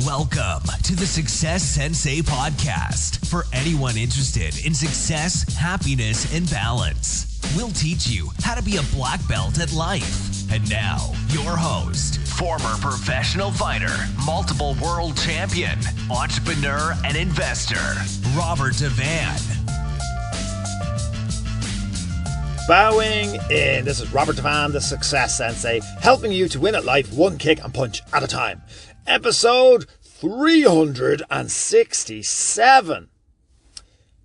Welcome to the Success Sensei podcast for anyone interested in success, happiness, and balance. We'll teach you how to be a black belt at life. And now, your host, former professional fighter, multiple world champion, entrepreneur, and investor, Robert Devane. Bowing in. This is Robert Devane, the Success Sensei, helping you to win at life one kick and punch at a time. Episode 367.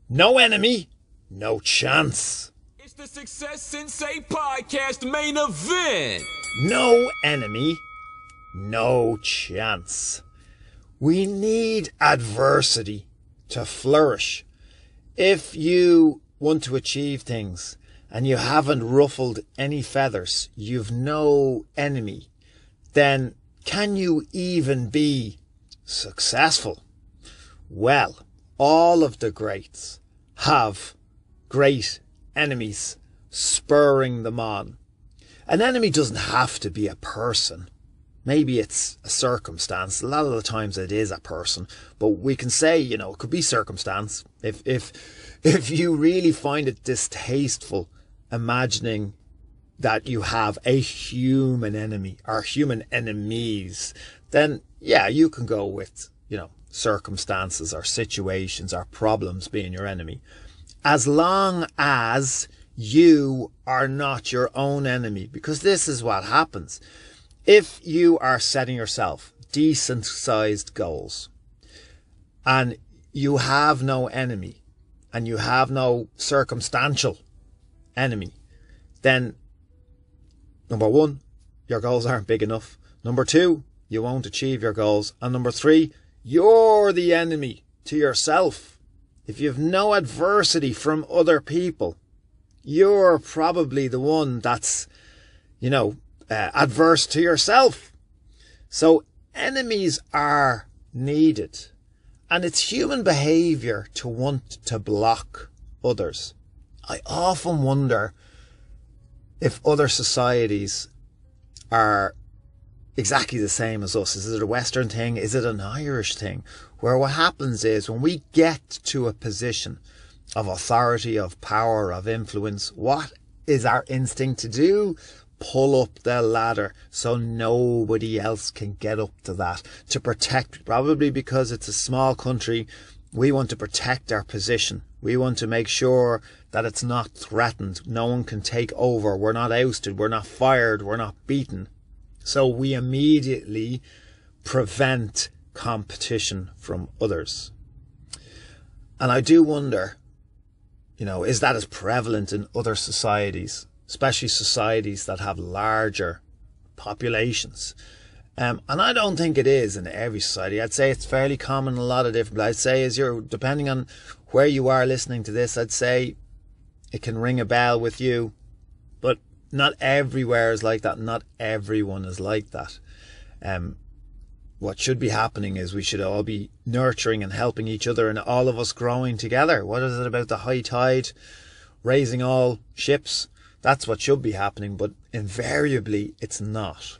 No enemy, no chance. It's the Success Sensei podcast main event. No enemy, no chance. We need adversity to flourish. If you want to achieve things and you haven't ruffled any feathers, you've no enemy, then can you even be successful? Well, all of the greats have great enemies spurring them on. An enemy doesn't have to be a person. Maybe it's a circumstance. A lot of the times it is a person, but we can say, it could be circumstance. If you really find it distasteful imagining that you have a human enemy or human enemies, then yeah, you can go with, circumstances or situations or problems being your enemy. As long as you are not your own enemy, because this is what happens. If you are setting yourself decent sized goals and you have no enemy and you have no circumstantial enemy, then number one, your goals aren't big enough. Number two, you won't achieve your goals. And number three, you're the enemy to yourself. If you have no adversity from other people, you're probably the one that's, adverse to yourself. So enemies are needed. And it's human behavior to want to block others. I often wonder if other societies are exactly the same as us. Is it a Western thing? Is it an Irish thing? Where what happens is when we get to a position of authority, of power, of influence, what is our instinct to do? Pull up the ladder so nobody else can get up to that. To protect, probably because it's a small country, we want to protect our position. We want to make sure that it's not threatened. No one can take over. We're not ousted. We're not fired. We're not beaten. So we immediately prevent competition from others. And I do wonder, is that as prevalent in other societies, especially societies that have larger populations? And I don't think it is in every society. I'd say it's fairly common in a lot of different, but I'd say depending on where you are listening to this, I'd say it can ring a bell with you, but not everywhere is like that. Not everyone is like that. What should be happening is we should all be nurturing and helping each other and all of us growing together. What is it about the high tide raising all ships? That's what should be happening, but invariably it's not.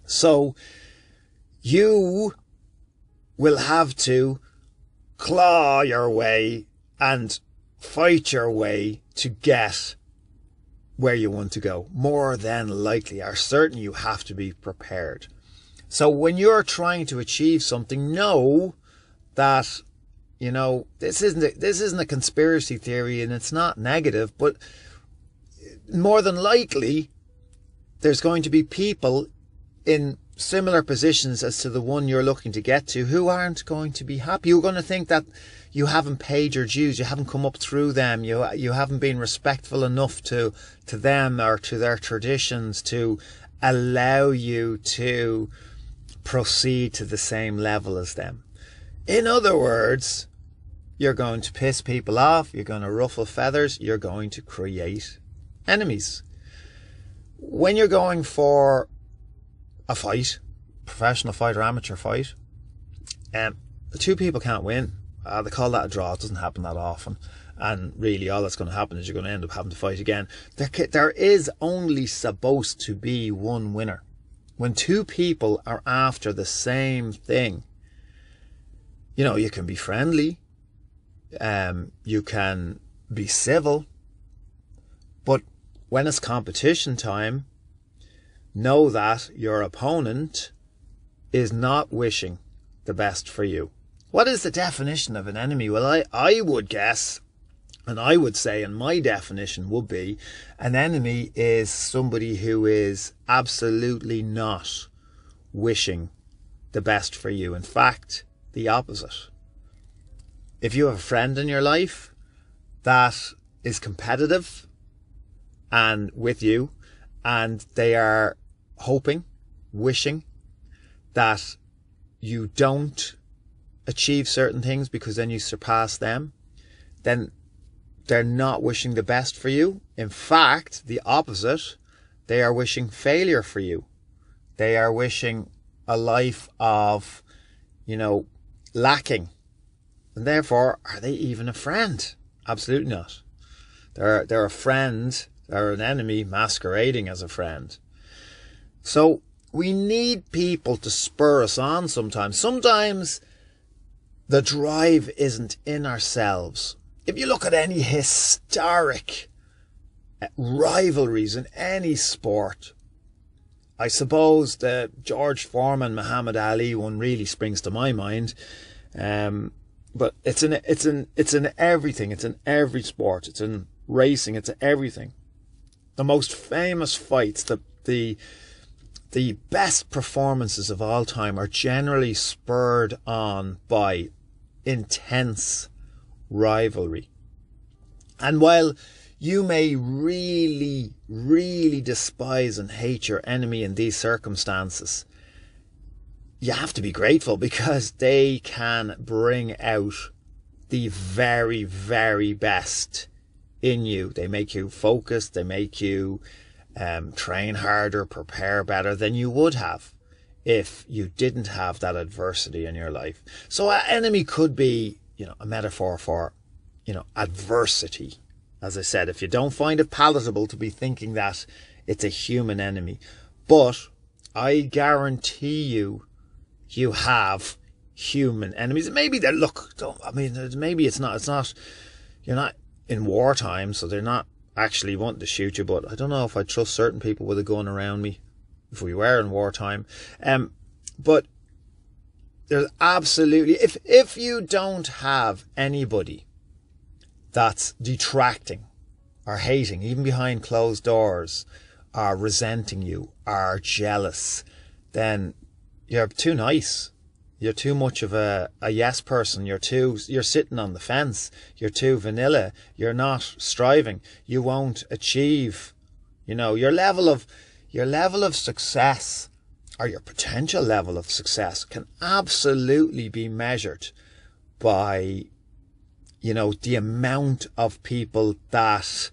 So you will have to claw your way and fight your way to get where you want to go. More than likely, or certain, you have to be prepared. So when you're trying to achieve something, know that, this isn't a conspiracy theory and it's not negative, but more than likely there's going to be people in similar positions as to the one you're looking to get to who aren't going to be happy. You're going to think that you haven't paid your dues, you haven't come up through them, you haven't been respectful enough to them or to their traditions to allow you to proceed to the same level as them. In other words, you're going to piss people off, you're going to ruffle feathers, you're going to create enemies. When you're going for a fight, professional fight or amateur fight, the two people can't win. They call that a draw. It doesn't happen that often. And really all that's going to happen is you're going to end up having to fight again. There is only supposed to be one winner. When two people are after the same thing, You can be friendly, you can be civil, but when it's competition time, know that your opponent is not wishing the best for you. What is the definition of an enemy? Well, I would guess, and I would say, and my definition would be, an enemy is somebody who is absolutely not wishing the best for you. In fact, the opposite. If you have a friend in your life that is competitive and with you, and they are hoping, wishing that you don't achieve certain things because then you surpass them, then they're not wishing the best for you. In fact, the opposite, they are wishing failure for you. They are wishing a life of, lacking. And therefore, are they even a friend? Absolutely not. They're a friend, they're an enemy masquerading as a friend. So we need people to spur us on sometimes. Sometimes the drive isn't in ourselves. If you look at any historic rivalries in any sport, I suppose the George Foreman, Muhammad Ali one really springs to my mind. But it's in everything. It's in every sport. It's in racing. It's in everything. The most famous fights, the best performances of all time are generally spurred on by intense rivalry. And while you may really, really despise and hate your enemy in these circumstances, you have to be grateful because they can bring out the very, very best in you. They make you focus. They make you train harder, prepare better than you would have if you didn't have that adversity in your life. So an enemy could be, a metaphor for, adversity. As I said, if you don't find it palatable to be thinking that it's a human enemy, but I guarantee you have human enemies. Maybe maybe it's not, you're not in wartime, so they're not actually wanting to shoot you, but I don't know if I trust certain people with a gun around me if we were in wartime. But there's absolutely, if you don't have anybody that's detracting or hating, even behind closed doors, or resenting you, or jealous, then you're too nice. You're too much of a yes person. You're sitting on the fence. You're too vanilla. You're not striving. You won't achieve, your level of success, or your potential level of success can absolutely be measured by, the amount of people that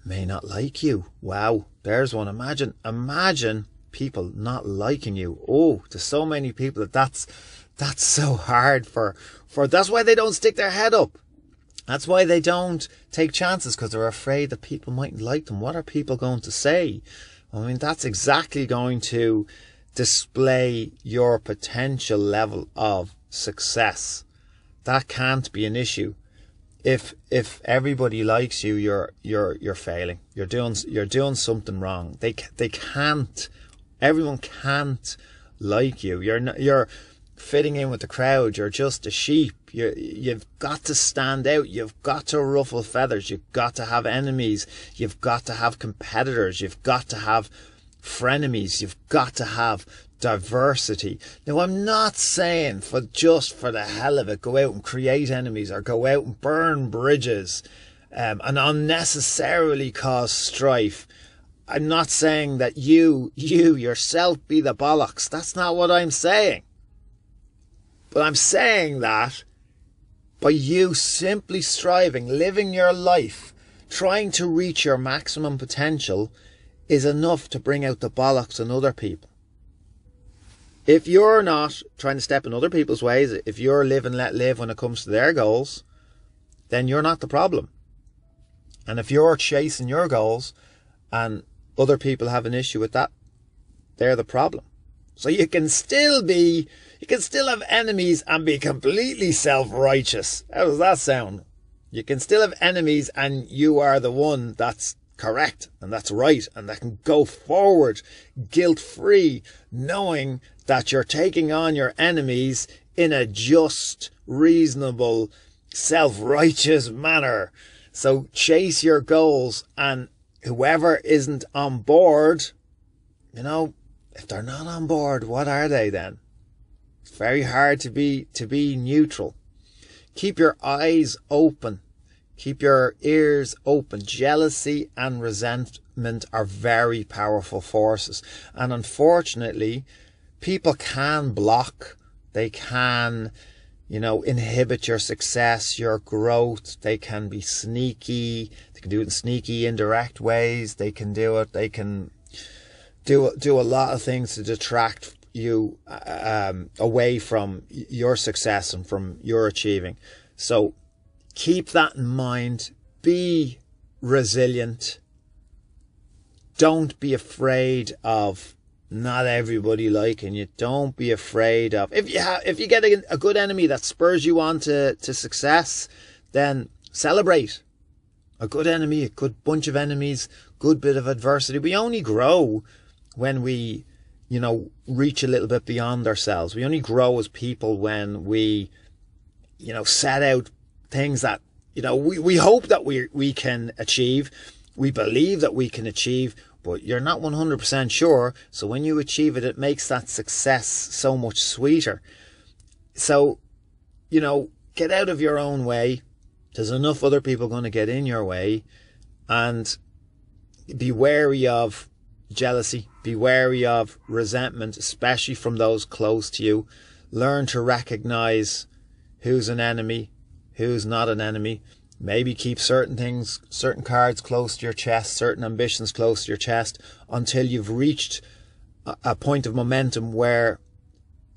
may not like you. Wow, there's one. Imagine people not liking you. Oh, there's so many people that's so hard for. That's why they don't stick their head up. That's why they don't take chances, because they're afraid that people mightn't like them. What are people going to say? That's exactly going to display your potential level of success. That can't be an issue. If everybody likes you, you're failing. You're doing something wrong. They can't. Everyone can't like you. You're fitting in with the crowd. You're just a sheep. You've got to stand out. You've got to ruffle feathers. You've got to have enemies. You've got to have competitors. You've got to have frenemies. You've got to have diversity. Now, I'm not saying for the hell of it, go out and create enemies or go out and burn bridges and unnecessarily cause strife. I'm not saying that you yourself be the bollocks. That's not what I'm saying. But I'm saying that by you simply striving, living your life, trying to reach your maximum potential is enough to bring out the bollocks in other people. If you're not trying to step in other people's ways, if you're live and let live when it comes to their goals, then you're not the problem. And if you're chasing your goals and other people have an issue with that, they're the problem. So you can still have enemies and be completely self-righteous. How does that sound? You can still have enemies and you are the one that's correct and that's right and that can go forward guilt-free, knowing that you're taking on your enemies in a just, reasonable, self-righteous manner. So chase your goals, and whoever isn't on board, if they're not on board, what are they then? It's very hard to be neutral. Keep your eyes open. Keep your ears open. Jealousy and resentment are very powerful forces. And unfortunately, people can block. They can, inhibit your success, your growth. They can be sneaky. They can do it in sneaky, indirect ways. They can do it. They can do a lot of things to detract you away from your success and from your achieving. So keep that in mind. Be resilient. Don't be afraid of not everybody liking you. Don't be afraid of, if you get a good enemy that spurs you on to success, then celebrate. A good enemy, a good bunch of enemies, good bit of adversity. We only grow when we, reach a little bit beyond ourselves. We only grow as people when we, set out things that, we hope that we can achieve. We believe that we can achieve, but you're not 100% sure. So when you achieve it, it makes that success so much sweeter. So, get out of your own way. There's enough other people going to get in your way, and be wary of jealousy, be wary of resentment, especially from those close to you. Learn to recognize who's an enemy, who's not an enemy. Maybe keep certain things, certain cards close to your chest, certain ambitions close to your chest, until you've reached a point of momentum where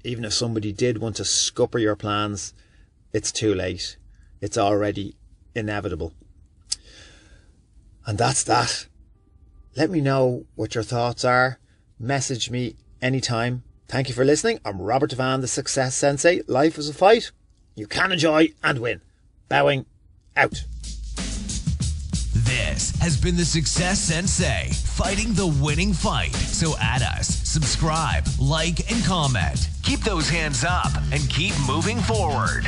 even if somebody did want to scupper your plans, it's too late. It's already inevitable. And that's that. Let me know what your thoughts are. Message me anytime. Thank you for listening. I'm Robert Devane, the Success Sensei. Life is a fight. You can enjoy and win. Bowing out. This has been the Success Sensei, fighting the winning fight. So add us, subscribe, like, and comment. Keep those hands up and keep moving forward.